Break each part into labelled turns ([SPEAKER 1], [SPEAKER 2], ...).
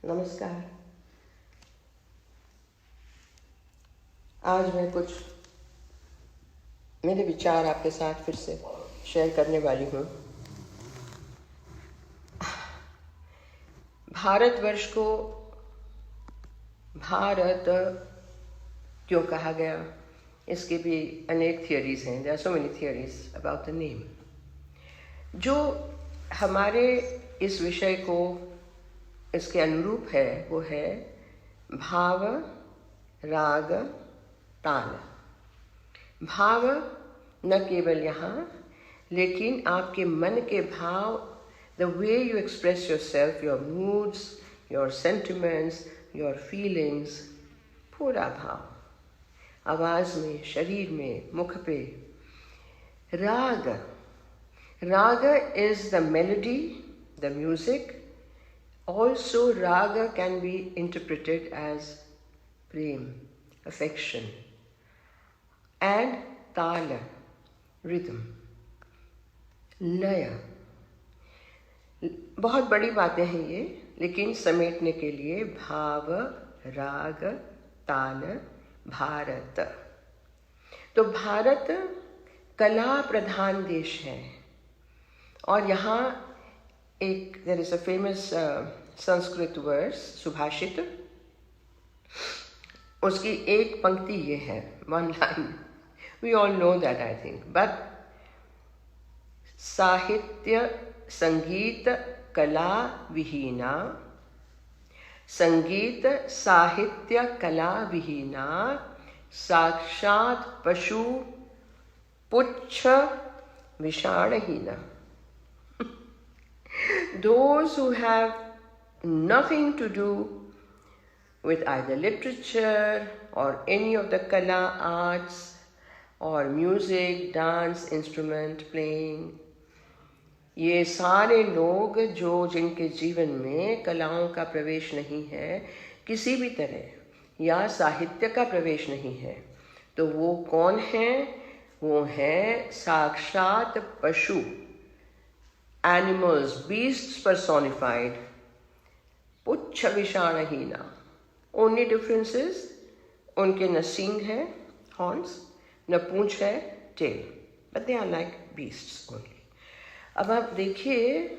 [SPEAKER 1] नमस्कार। आज मैं कुछ मेरे विचार आपके साथ फिर से शेयर करने वाली हूँ। भारतवर्ष को भारत क्यों कहा गया, इसके भी अनेक थियरीज हैं। There are so many theories about the name. जो हमारे इस विषय को इसके अनुरूप है वो है भाव, राग, ताल। भाव न केवल यहाँ, लेकिन आपके मन के भाव, the way you express your self, your moods, your sentiments, your feelings, पूरा भाव, आवाज़ में, शरीर में, मुख पे। राग, राग is the melody, the music. Also, raga can be interpreted as prem, affection, and tala, rhythm, लय। बहुत बड़ी बातें हैं ये, लेकिन समेटने के लिए भाव, राग, ताल, भारत। तो भारत कला प्रधान देश है, और यहाँ एक there is a famous Sanskrit verse, subhashita, उसकी एक पंक्ति ये है, one line, we all know that I think, but साहित्य संगीत कला विहीना, संगीत साहित्य कला विहीना, साक्षात पशु पुच्छ विषाणहीना। Those who have nothing to do with either literature or any of the kala arts or music, dance, instrument playing, ये सारे लोग जिनके जीवन में कलाओं का प्रवेश नहीं है किसी भी तरह, या साहित्य का प्रवेश नहीं है, तो वो कौन है? वो है साक्षात पशु, animals, beasts personified, पुच्छ विषाणहीना। Only difference is उनके न सींग है, horns, न पूंछ है, tail, but they are like beasts only. अब आप देखिए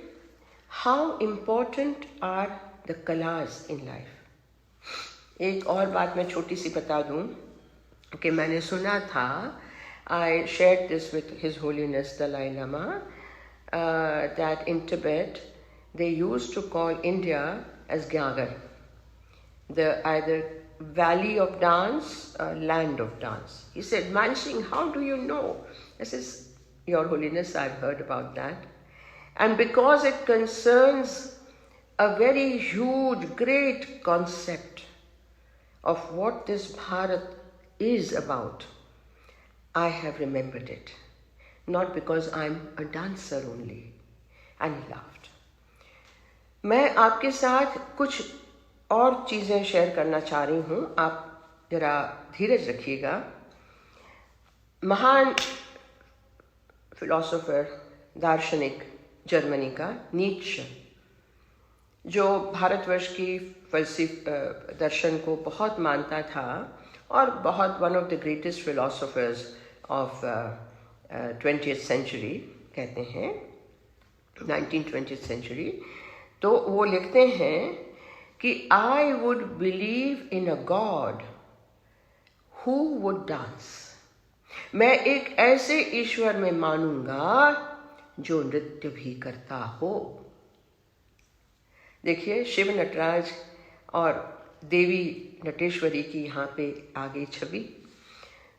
[SPEAKER 1] how important are the kalas in life. एक और बात मैं छोटी सी बता दूं कि मैंने सुना था, I shared this with His Holiness Dalai Lama, that in Tibet they used to call India as Gyagar, the either valley of dance, land of dance. He said, Mansingh, how do you know? I says, Your Holiness, I've heard about that. And because it concerns a very huge, great concept of what this Bharat is about, I have remembered it. Not because I'm a dancer only. And he laughed. मैं आपके साथ कुछ और चीज़ें share करना चाह रही हूँ, आप जरा धीरज रखिएगा। महान फिलोसोफर, दार्शनिक जर्मनी का नीत्शे, जो भारतवर्ष की दर्शन को बहुत मानता था और बहुत one of the greatest philosophers of 20th century कहते हैं, 1920th century, तो वो लिखते हैं कि I would believe in a God who would dance. मैं एक ऐसे ईश्वर में मानूंगा जो नृत्य भी करता हो। देखिए शिव नटराज और देवी नटेश्वरी की यहाँ पे आ गई छवि।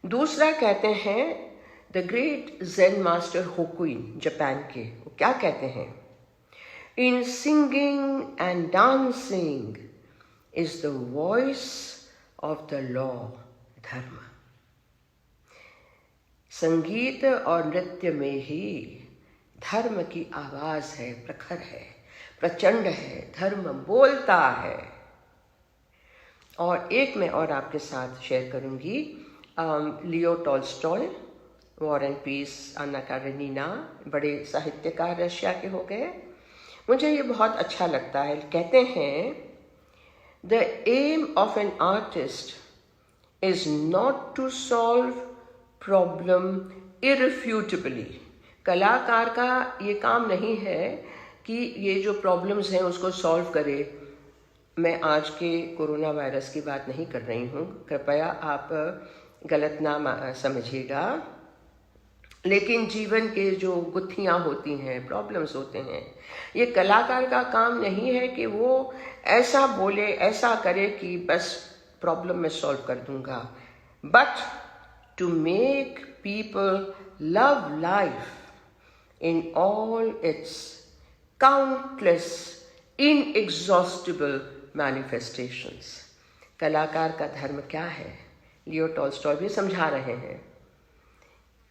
[SPEAKER 1] दूसरा कहते हैं the great zen master Hakuin, Japan के, वो क्या कहते हैं? In singing and dancing is the voice of the law, धर्म। संगीत और नृत्य में ही धर्म की आवाज है, प्रखर है, प्रचंड है, धर्म बोलता है। और एक मैं और आपके साथ शेयर करूंगी, Leo Tolstoy, war and peace, Anna Karenina, बड़े साहित्यकार रशिया के हो गए। मुझे ये बहुत अच्छा लगता है। कहते हैं The aim of an artist is not to solve problem irrefutably. कलाकार का ये काम नहीं है कि ये जो प्रॉब्लम्स हैं उसको सॉल्व करे. मैं आज के कोरोना वायरस की बात नहीं कर रही हूँ, कृपया आप गलत ना समझिएगा. लेकिन जीवन के जो गुत्थियाँ होती हैं, प्रॉब्लम्स होते हैं, ये कलाकार का काम नहीं है कि वो ऐसा बोले, ऐसा करे कि बस प्रॉब्लम मैं सॉल्व कर दूंगा. But to make people love life in all its countless inexhaustible manifestations. कलाकार का धर्म क्या है? लियो टॉल्स्टॉय भी समझा रहे हैं.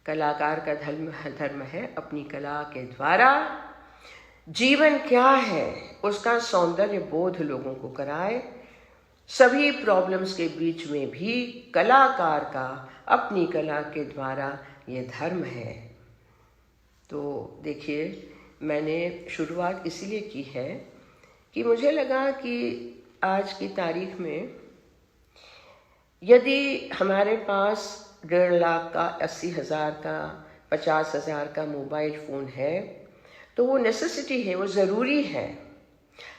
[SPEAKER 1] कलाकार का धर्म है अपनी कला के द्वारा जीवन क्या है उसका सौंदर्य बोध लोगों को कराए. सभी प्रॉब्लम्स के बीच में भी कलाकार का अपनी कला के द्वारा ये धर्म है. तो देखिए, मैंने शुरुआत इसीलिए की है कि मुझे लगा कि आज की तारीख में यदि हमारे पास 1.5 लाख का, 80,000 का, 50,000 का मोबाइल फ़ोन है तो वो नेसेसिटी है, वो ज़रूरी है.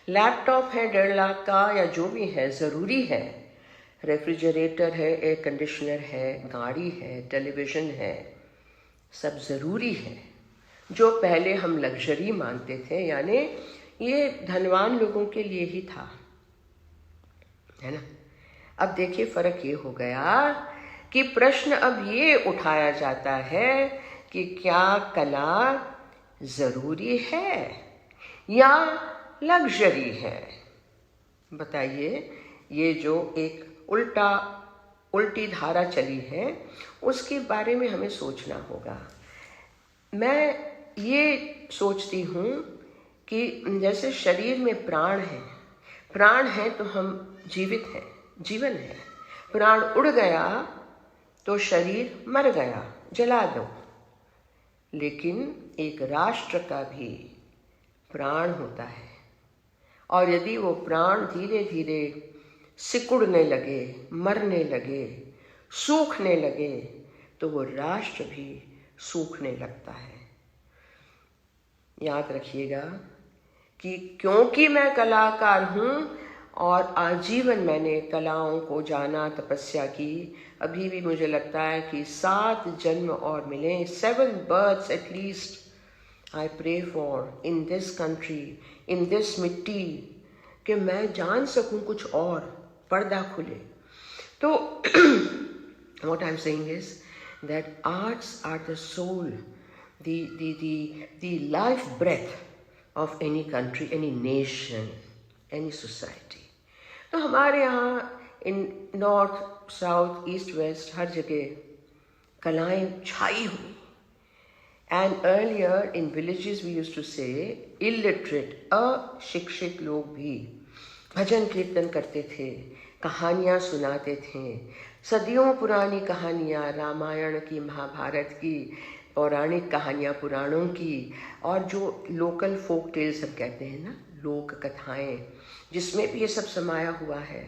[SPEAKER 1] लैपटॉप है 1.5 लाख का या जो भी है, ज़रूरी है. रेफ्रिजरेटर है, एयर कंडीशनर है, गाड़ी है, टेलीविज़न है, सब ज़रूरी है. जो पहले हम लग्जरी मानते थे, यानी ये धनवान लोगों के लिए ही था, है ना. अब देखिए फ़र्क ये हो गया कि प्रश्न अब ये उठाया जाता है कि क्या कला ज़रूरी है या लग्जरी है? बताइए. ये जो एक उल्टी धारा चली है उसके बारे में हमें सोचना होगा. मैं ये सोचती हूँ कि जैसे शरीर में प्राण है तो हम जीवित हैं, जीवन है. प्राण उड़ गया तो शरीर मर गया, जला दो. लेकिन एक राष्ट्र का भी प्राण होता है, और यदि वो प्राण धीरे धीरे सिकुड़ने लगे, मरने लगे, सूखने लगे, तो वो राष्ट्र भी सूखने लगता है. याद रखिएगा कि क्योंकि मैं कलाकार हूँ और आजीवन मैंने कलाओं को जाना, तपस्या की, अभी भी मुझे लगता है कि 7 जन्म और मिलें, 7 births at least I pray for in this country, in this मिट्टी, कि मैं जान सकूं कुछ और, पर्दा खुले. तो what I'm saying is that arts are the soul, the life breath of any country, any nation, any society. तो हमारे यहाँ in north, south, east, west हर जगह कलाएं छाई हुई. And earlier in villages we used to say illiterate, अशिक्षित लोग भी भजन कीर्तन करते थे, कहानियाँ सुनाते थे, सदियों पुरानी कहानियाँ, रामायण की, महाभारत की, पौराणिक कहानियाँ, पुराणों की, और जो लोकल फोक टेल्स हम कहते हैं ना, लोक कथाएं, जिसमें भी ये सब समाया हुआ है,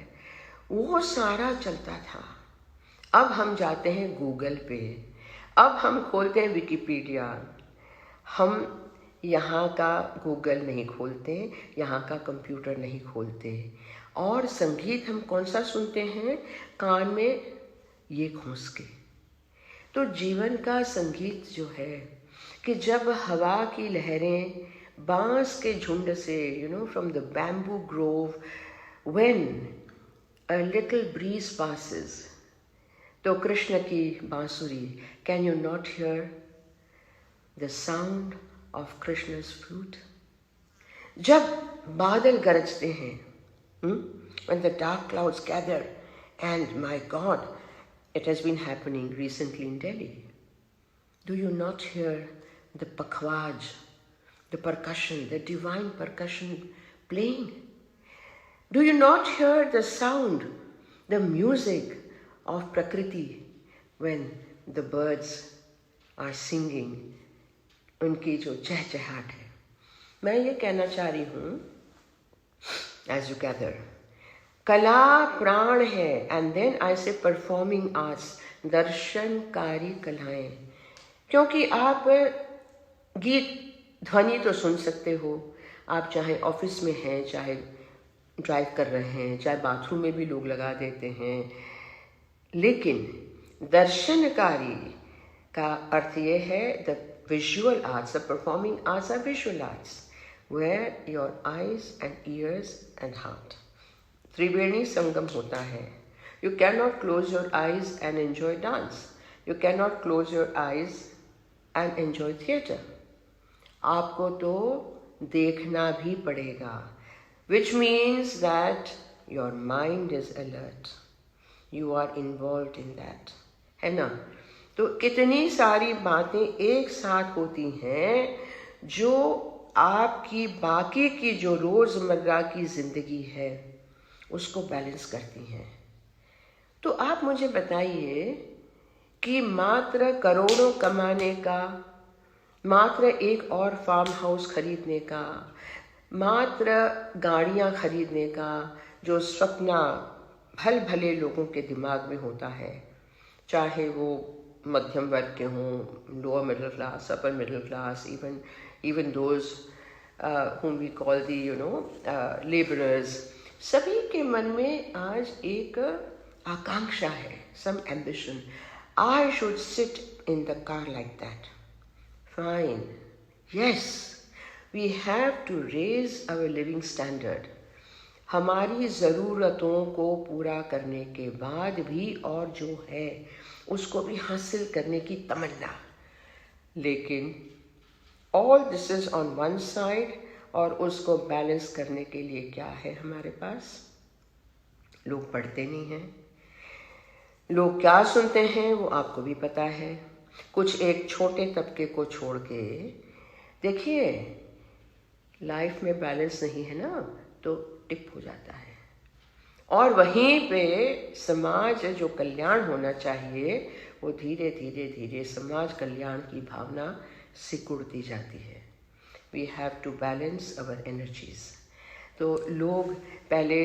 [SPEAKER 1] वो सारा चलता था. अब हम जाते हैं गूगल पे, अब हम खोलते हैं विकिपीडिया, हम यहाँ का गूगल नहीं खोलते, यहाँ का कंप्यूटर नहीं खोलते. और संगीत हम कौन सा सुनते हैं? कान में ये घुस के. तो जीवन का संगीत जो है कि जब हवा की लहरें बांस के झुंड से, from the bamboo grove, when a little breeze passes, तो कृष्ण की बांसुरी, can you not hear the sound of Krishna's flute? जब बादल गरजते हैं, when the dark clouds gather, and my God, it has been happening recently in Delhi. Do you not hear the pakhwaj, the percussion, the divine percussion playing? Do you not hear the sound, the music of Prakriti when the birds are singing? उनकी जो चहचहाट है. मैं ये कहना चाह रही हूँ, as you gather, कला प्राण है, एंड देन आई से परफॉर्मिंग आर्ट्स, दर्शनकारी कलाएं। क्योंकि आप गीत ध्वनि तो सुन सकते हो, आप चाहे ऑफिस में हैं, चाहे ड्राइव कर रहे हैं, चाहे बाथरूम में भी लोग लगा देते हैं, लेकिन दर्शनकारी का अर्थ ये है the visual arts, the performing arts are visual arts where your eyes and ears and heart Triveni Sangam होता है। You can not close your eyes and enjoy dance, you can not close your eyes and enjoy theatre. आपको तो देखना भी पड़ेगा, which means that your mind is alert, you are involved in that, है ना। तो कितनी सारी बातें एक साथ होती हैं जो आपकी बाकी की जो रोज़मर्रा की ज़िंदगी है उसको बैलेंस करती हैं। तो आप मुझे बताइए कि मात्र करोड़ों कमाने का, मात्र एक और फार्म हाउस खरीदने का, मात्र गाड़ियाँ खरीदने का जो सपना भल भले लोगों के दिमाग में होता है, चाहे वो मध्यम वर्ग के हों, lower middle class, upper middle class, even those whom we call the laborers, सभी के मन में आज एक आकांक्षा है, some ambition. I should sit in the car like that. Fine. Yes, we have to raise our living standard. हमारी ज़रूरतों को पूरा करने के बाद भी और जो है उसको भी हासिल करने की तमन्ना, लेकिन all this is on one side, और उसको बैलेंस करने के लिए क्या है हमारे पास? लोग पढ़ते नहीं हैं, लोग क्या सुनते हैं वो आपको भी पता है। कुछ एक छोटे तबके को छोड़ के देखिए, लाइफ में बैलेंस नहीं है ना तो टिप हो जाता है, और वहीं पे समाज जो कल्याण होना चाहिए वो धीरे धीरे धीरे समाज कल्याण की भावना सिकुड़ती जाती है। We have to balance our energies. तो लोग पहले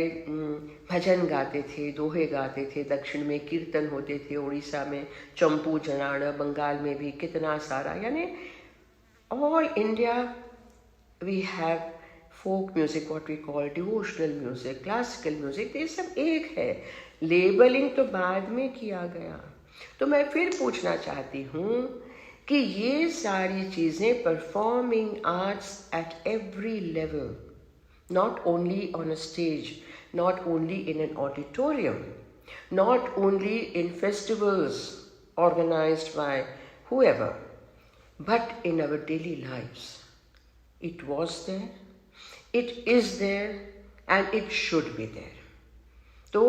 [SPEAKER 1] भजन गाते थे, दोहे गाते थे, दक्षिण में कीर्तन होते थे, उड़ीसा में चंपू जनाण, बंगाल में भी कितना सारा, यानी all India we have folk music, what we call devotional music, classical music, ये सब एक है। लेबलिंग तो बाद में किया गया। तो मैं फिर पूछना चाहती हूँ कि ये सारी चीज़ें performing arts at every level, not only on a stage, not only in an auditorium, not only in festivals organized by whoever, but in our daily lives. It was there, it is there, and it should be there. तो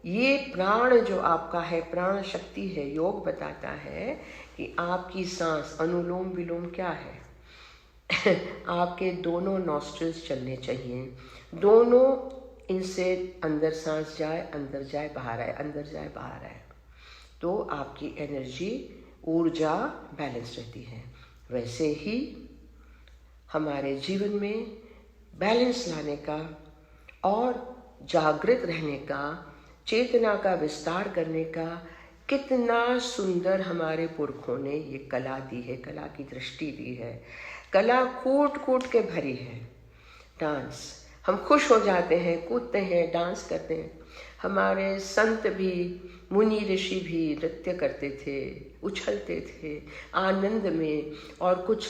[SPEAKER 1] ये प्राण जो आपका है, प्राण शक्ति है, योग बताता है कि आपकी सांस, अनुलोम विलोम क्या है? आपके दोनों नॉस्ट्रिल्स चलने चाहिए, दोनों इनसे अंदर सांस जाए, अंदर जाए, बाहर आए, अंदर जाए, बाहर आए, तो आपकी एनर्जी, ऊर्जा बैलेंस रहती है। वैसे ही हमारे जीवन में बैलेंस लाने का और जागृत रहने का, चेतना का विस्तार करने का कितना सुंदर हमारे पुरखों ने ये कला दी है, कला की दृष्टि दी है। कला कूट कूट के भरी है। डांस, हम खुश हो जाते हैं, कूदते हैं, डांस करते हैं। हमारे संत भी, मुनि ऋषि भी नृत्य करते थे, उछलते थे आनंद में, और कुछ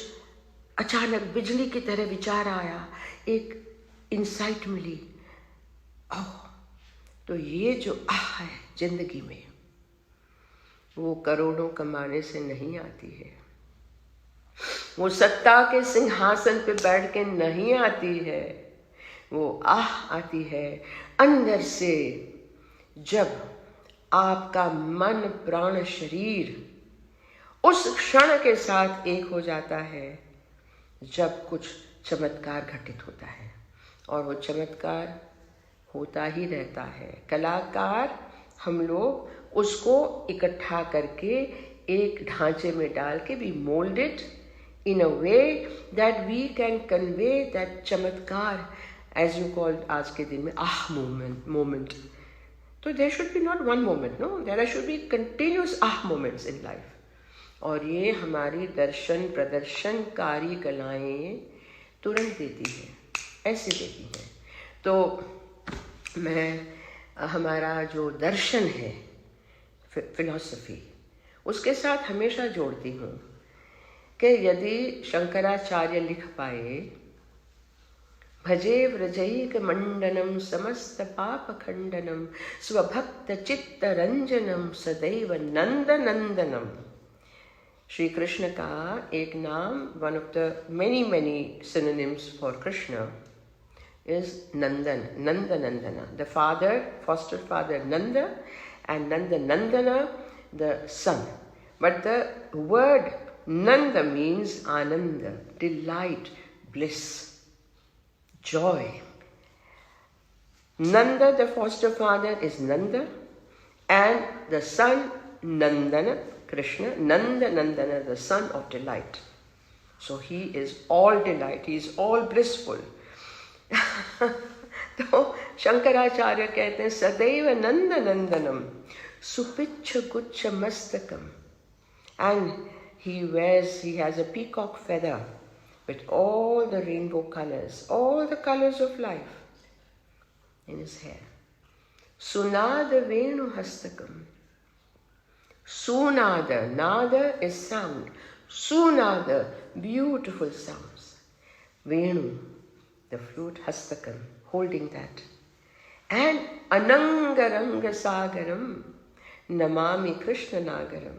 [SPEAKER 1] अचानक बिजली की तरह विचार आया, एक इंसाइट मिली, ओह, तो ये जो आह है जिंदगी में, वो करोड़ों कमाने से नहीं आती है, वो सत्ता के सिंहासन पे बैठ के नहीं आती है, वो आह आती है अंदर से, जब आपका मन, प्राण, शरीर उस क्षण के साथ एक हो जाता है जब कुछ चमत्कार घटित होता है, और वो चमत्कार होता ही रहता है। कलाकार हम लोग उसको इकट्ठा करके एक ढांचे में डाल के we mould it in a way that we can convey that चमत्कार एज यू कॉल्ड आज के दिन में मोमेंट. तो there should be not one moment, no, there should be continuous moments in life. और ये हमारी दर्शन प्रदर्शनकारी कलाएं तुरंत देती है, ऐसे देती हैं. तो मैं हमारा जो दर्शन है, फिलॉसफी, उसके साथ हमेशा जोड़ती हूँ कि यदि शंकराचार्य लिख पाए, भजे व्रजैक मंडनम समस्त पाप खंडनम स्वभक्त चित्त रंजनम सदैव नंद नंदनम. श्री कृष्ण का एक नाम, one of the many synonyms for Krishna is Nandan, Nanda Nandana. The father, foster father Nanda, and Nanda Nandana, the son. But the word Nanda means Ananda, delight, bliss, joy. Nanda, the foster father, is Nanda, and the son Nandana, Krishna, Nanda Nandana, the son of delight. So he is all delight, he is all blissful. तो शंकराचार्य कहते हैं सदैव नंद नंदनम सुपिच्छ गुच्छ मस्तकम. And he has a peacock feather with all the rainbow colors, all the colors of life in his hair. Sunada Venu Hastakam. Sunada, nada is sound. Sunada, beautiful sounds. Venu, the flute, Hastakam, holding that. And Anangaranga Sagaram, Namami Krishna Nagaram.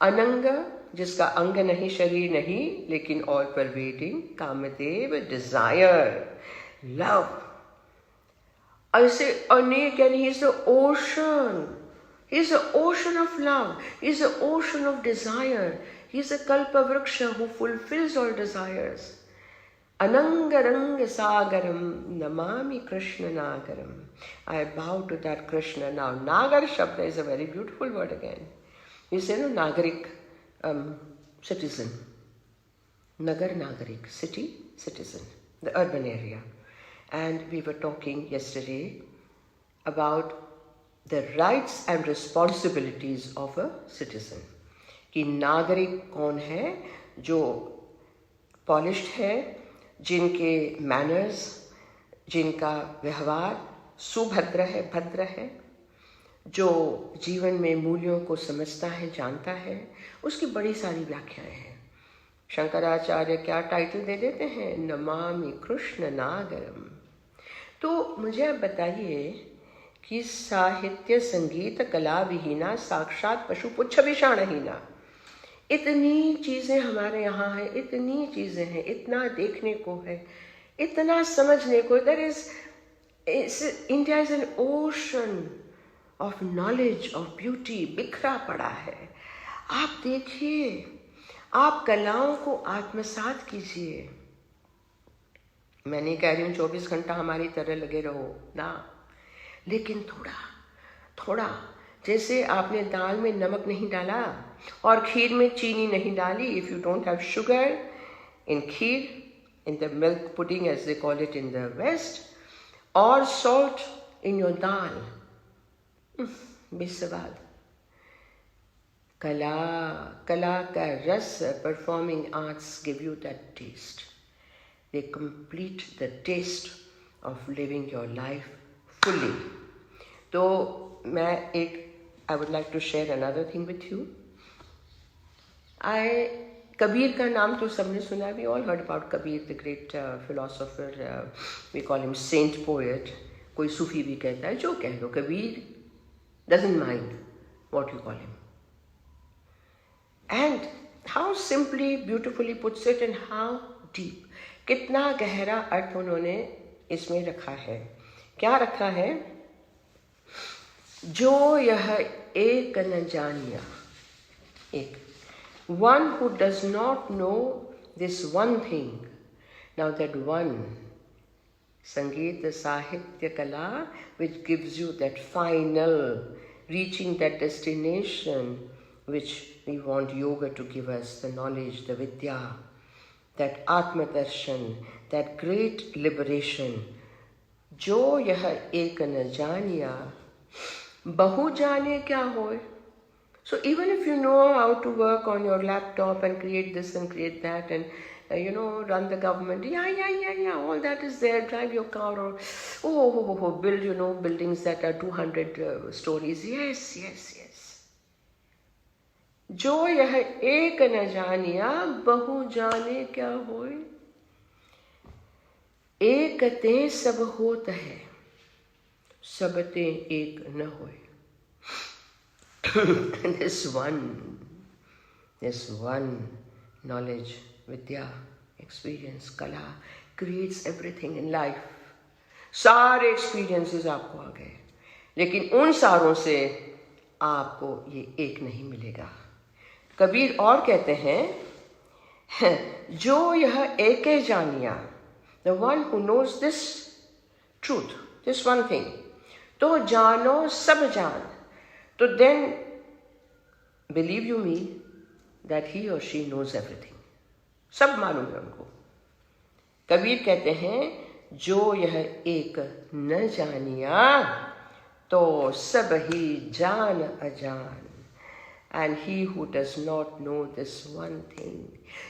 [SPEAKER 1] Ananga, जिसका अंग नहीं, शरीर नहीं, लेकिन all pervading, Kamadeva, desire, love. I say अनेक, and he is the ocean. He is the ocean of love. He is the ocean of desire. He is a kalpa vriksha who fulfills all desires. Anangaranga sagaram namami Krishna nagaram. I bow to that Krishna. Now, Nagar Shabda is a very beautiful word again. You say, no, Nagarik, citizen. Nagar Nagarik, city, citizen, the urban area. And we were talking yesterday about the rights and responsibilities of a citizen. कि नागरिक कौन है, जो polished है, जिनके manners, जिनका व्यवहार सुभद्र है, भद्र है, जो जीवन में मूल्यों को समझता है, जानता है. उसकी बड़ी सारी व्याख्याएं हैं. शंकराचार्य क्या टाइटल दे देते हैं, नमामि कृष्ण नागरम. तो मुझे आप बताइए कि साहित्य संगीत कला विहीना साक्षात पशु पुच्छ विषाणहीना. इतनी चीज़ें हमारे यहाँ हैं, इतनी चीज़ें हैं, इतना देखने को है, इतना समझने को. India is an ocean of knowledge, of beauty, बिखरा पड़ा है. आप देखिए, आप कलाओं को आत्मसात कीजिए. मैं नहीं कह रही हूँ 24 घंटा हमारी तरह लगे रहो ना, लेकिन थोड़ा थोड़ा, जैसे आपने दाल में नमक नहीं डाला और खीर में चीनी नहीं डाली. If you don't have sugar in kheer, in the milk pudding as they call it in the west, और सॉल्ट इन योर दाल, बेसवाद. कला का रस, performing arts give you that taste. They complete the taste of living your life fully. तो मैं I would like to share another thing with you. Kabir का नाम तो सबने सुना. We all heard about Kabir, the great philosopher. We call him saint poet. कोई सूफी भी कहता है, जो कह लो. Kabir doesn't mind what you call him. And how simply, beautifully puts it, and how deep. कितना गहरा अर्थ उन्होंने इसमें रखा है. क्या रखा है? जो यह एक न जानिया, एक, one who does not know this one thing. Now that one, Sangeet, Sahitya, Kala, which gives you that final, reaching that destination which we want yoga to give us, the knowledge, the vidya, that आत्मदर्शन, that great liberation. जो यह एक न जानिया बहु जाने क्या होए. So even if you know how to work on your laptop and create this and create that and run the government, all that is there, drive your car or build buildings that are 200 stories, yes. जो यह एक न जानिया बहु जाने क्या होए. एकते सब होत है, सबते एक न होए. this one knowledge, vidya, experience, kala creates everything in life. सारे experiences आपको आ गए, लेकिन उन सारों से आपको ये एक नहीं मिलेगा. कबीर और कहते हैं, जो यह एके जानिया, the one who knows this truth, this one thing, तो जानो सब जान. तो then believe you me that he or she knows everything. सब मालूम है उनको. कबीर कहते हैं, जो यह एक न जानिया तो सब ही जान अजान. And he who does not know this one thing,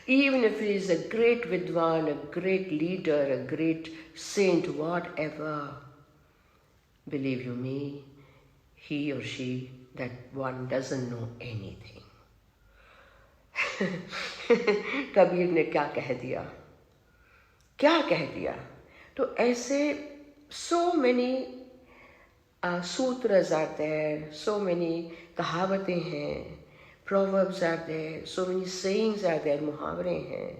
[SPEAKER 1] even if he is a great vidwan, a great leader, a great saint, whatever, believe you me, he or she, that one doesn't know anything. Kabir ने क्या कह दिया. तो ऐसे so many sutras are there, so many कहावतें हैं, proverbs are there, so many sayings are there, मुहावरे हैं,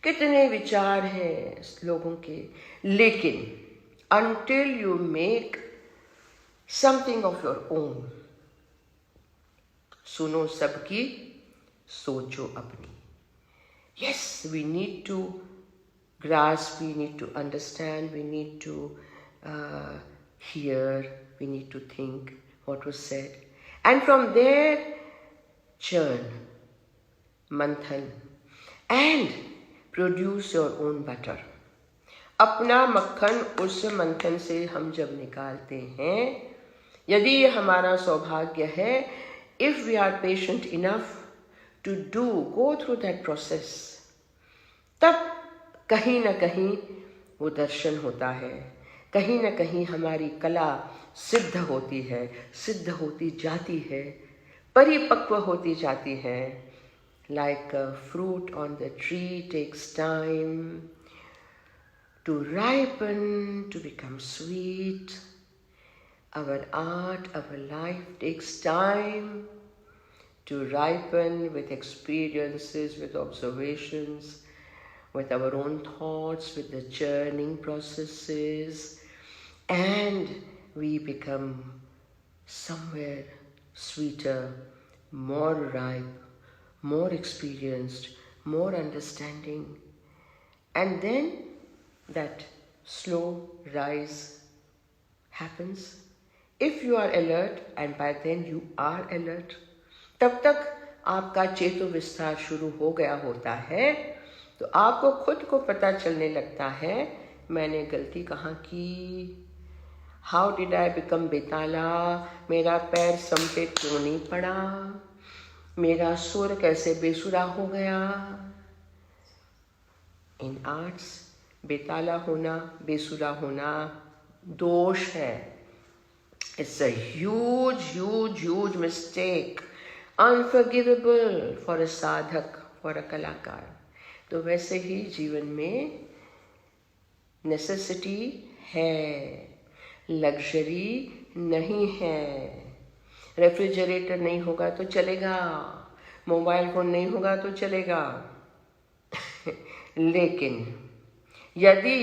[SPEAKER 1] कितने विचार हैं लोगों के. लेकिन until you make something of your own, सुनो सबकी, सोचो अपनी. Yes, we need to grasp, we need to understand, we need to hear, we need to think what was said. And from there, churn, manthan, and produce your own butter. अपना मक्खन उस मंथन से हम जब निकालते हैं, यदि ये हमारा सौभाग्य है, if we are patient enough to go through that process, तब कहीं न कहीं वो दर्शन होता है, कहीं न कहीं हमारी कला सिद्ध होती है, सिद्ध होती जाती है, परिपक्व होती जाती है. Like a fruit on the tree takes time to ripen, to become sweet. Our art, our life takes time to ripen with experiences, with observations, with our own thoughts, with the churning processes, and we become somewhere sweeter, more ripe, more experienced, more understanding. And then that slow rise happens. If you are alert, and by then you are alert, तब तक आपका चेतो विस्तार शुरू हो गया होता है. तो आपको खुद को पता चलने लगता है, मैंने गलती कहाँ की. How did I become बेताला? मेरा पैर सम पे क्यों नहीं पड़ा? मेरा सुर कैसे बेसुरा हो गया? In arts, बेताला होना, बेसुरा होना दोष है. It's a huge mistake, unforgivable for a sadhak, for a kalakar. तो वैसे ही जीवन में नेसेसिटी है, लग्जरी नहीं है. रेफ्रिजरेटर नहीं होगा तो चलेगा, मोबाइल फोन नहीं होगा तो चलेगा. लेकिन यदि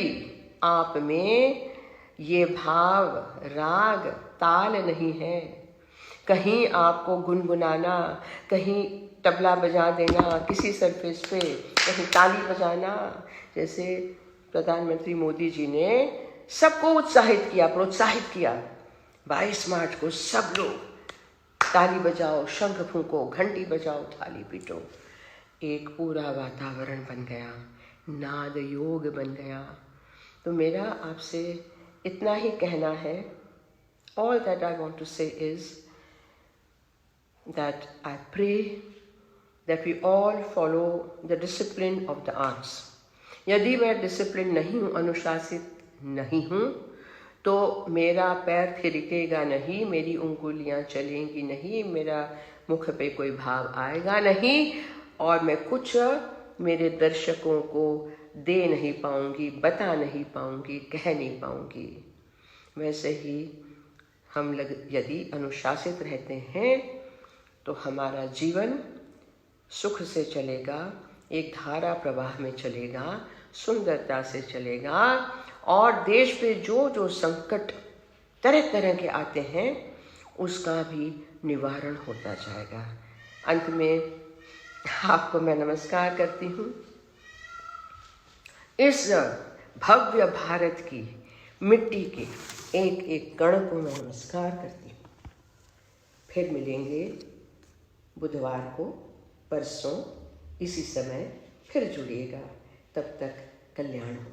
[SPEAKER 1] आप में ये भाव, राग, ताल नहीं है, कहीं आपको गुनगुनाना, कहीं तबला बजा देना किसी सरफेस पे, कहीं ताली बजाना, जैसे प्रधानमंत्री मोदी जी ने सबको उत्साहित किया, प्रोत्साहित किया. 22 मार्च को सब लोग ताली बजाओ, शंख फूंको, घंटी बजाओ, थाली पीटो. एक पूरा वातावरण बन गया, नाद योग बन गया। तो मेरा आपसे इतना ही कहना है, all that I want to say is that I pray that we all follow the discipline of the arts. यदि मैं डिसिप्लिन नहीं हूँ, अनुशासित नहीं हूँ, तो मेरा पैर थिरकेगा नहीं, मेरी उंगलियाँ चलेंगी नहीं, मेरा मुख पे कोई भाव आएगा नहीं, और मैं कुछ मेरे दर्शकों को दे नहीं पाऊँगी, बता नहीं पाऊँगी, कह नहीं पाऊँगी। वैसे ही हम लोग यदि अनुशासित रहते हैं तो हमारा जीवन सुख से चलेगा, एक धारा प्रवाह में चलेगा, सुंदरता से चलेगा, और देश पे जो जो संकट तरह तरह के आते हैं उसका भी निवारण होता जाएगा। अंत में आपको मैं नमस्कार करती हूँ। इस भव्य भारत की मिट्टी के एक एक कण को मैं नमस्कार करती हूँ। फिर मिलेंगे बुधवार को, परसों इसी समय फिर जुड़िएगा। तब तक कल्याण हो।